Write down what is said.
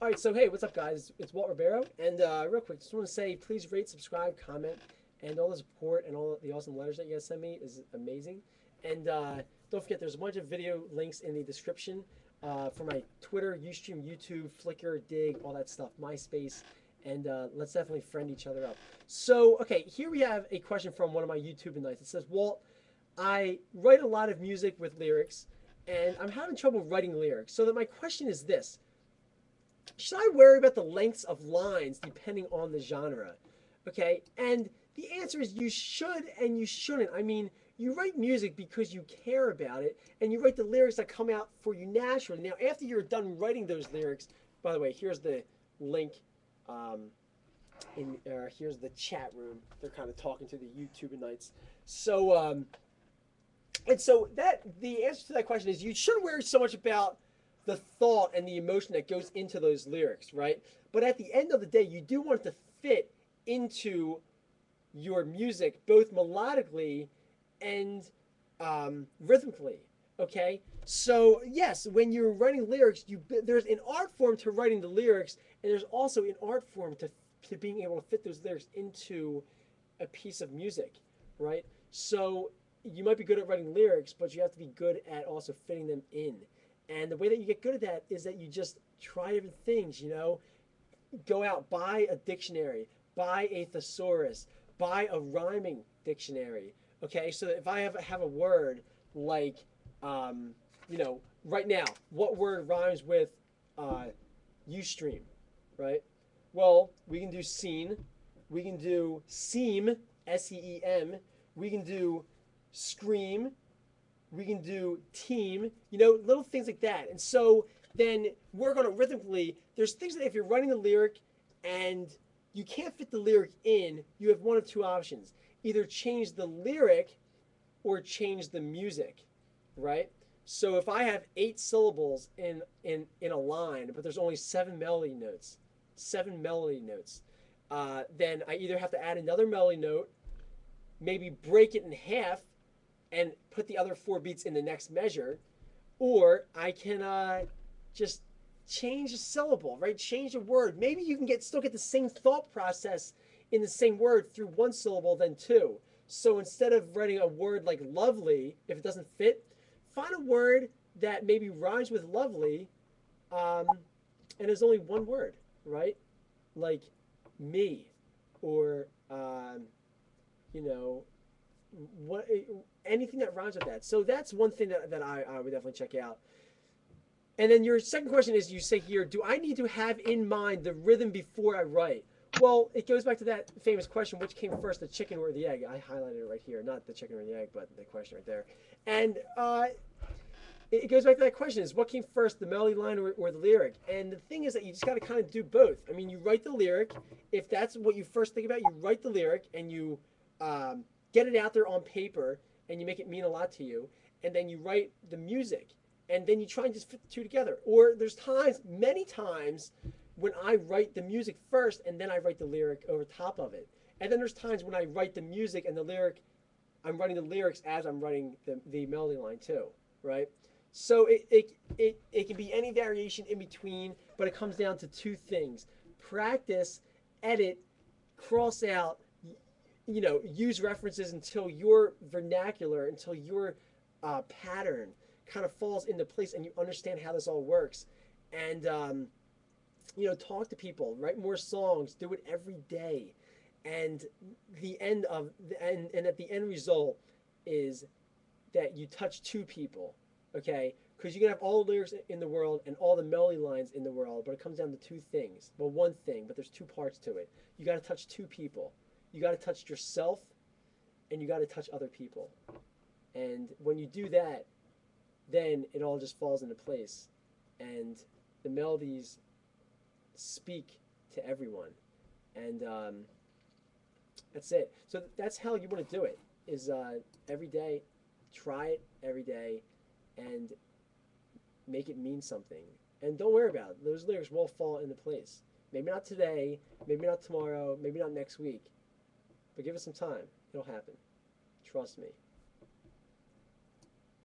All right, so hey, what's up, guys? It's Walt Ribeiro, and real quick, just want to say, please rate, subscribe, comment, and all the support and all the awesome letters that you guys send me is amazing. And don't forget, there's a bunch of video links in the description for my Twitter, Ustream, YouTube, Flickr, Dig, all that stuff, MySpace, and let's definitely friend each other up. So, okay, here we have a question from one of my YouTube nights. It says, Walt, I write a lot of music with lyrics, and I'm having trouble writing lyrics. So that my question is this. Should I worry about the lengths of lines depending on the genre? Okay, and the answer is you should and you shouldn't. I mean, you write music because you care about it, and you write the lyrics that come out for you naturally. Now, after you're done writing those lyrics, by the way, here's the link. Um, Here's the chat room. They're kind of talking to the YouTubeites. So that the answer to that question is you shouldn't worry so much about the thought and the emotion that goes into those lyrics, right? But at the end of the day, you do want it to fit into your music, both melodically and rhythmically. Okay, so yes, when you're writing lyrics, there's an art form to writing the lyrics, and there's also an art form to being able to fit those lyrics into a piece of music, right? So you might be good at writing lyrics, but you have to be good at also fitting them in. And the way that you get good at that is that you just try different things, go out, buy a dictionary, buy a thesaurus, buy a rhyming dictionary. Okay, so if I have a word like, right now, what word rhymes with Ustream, right? Well, we can do scene, we can do seam, SEEM, we can do scream, we can do team, little things like that. And so then work on it rhythmically. There's things that if you're writing a lyric and you can't fit the lyric in, you have one of two options. Either change the lyric or change the music, right? So if I have 8 syllables in a line, but there's only 7 melody notes, then I either have to add another melody note, maybe break it in half, and put the other 4 beats in the next measure, or I can just change a syllable, right? Change a word. Maybe you can still get the same thought process in the same word through 1 syllable than 2. So instead of writing a word like lovely, if it doesn't fit, find a word that maybe rhymes with lovely, and is only 1 word, right? Like me, or you know, what anything that rhymes with that. So that's one thing that I would definitely check out. And then your second question is, you say here, do I need to have in mind the rhythm before I write? Well, it goes back to that famous question, which came first, the chicken or the egg? I highlighted it right here, not the chicken or the egg, but the question right there. And it goes back to that question, is what came first, the melody line or the lyric? And the thing is that you just got to kind of do both. I mean, you write the lyric. If that's what you first think about, you write the lyric and you get it out there on paper and you make it mean a lot to you. And then you write the music. And then you try and just fit the two together. Or there's times, many times, when I write the music first and then I write the lyric over top of it. And then there's times when I write the music and the lyric, I'm writing the lyrics as I'm writing the melody line too, right? So it can be any variation in between, but it comes down to 2 things. Practice, edit, cross out, use references until your vernacular, until your pattern kind of falls into place and you understand how this all works. And, talk to people, write more songs, do it every day. And at the end result is that you touch 2 people, okay? Because you can have all the lyrics in the world and all the melody lines in the world, but it comes down to 2 things. Well, 1 thing, but there's 2 parts to it. You got to touch 2 people. You got to touch yourself, and you got to touch other people. And when you do that, then it all just falls into place. And the melodies speak to everyone. And that's it. So that's how you want to do it, is every day, try it every day, and make it mean something. And don't worry about it. Those lyrics will fall into place. Maybe not today, maybe not tomorrow, maybe not next week, but give it some time. It'll happen. Trust me.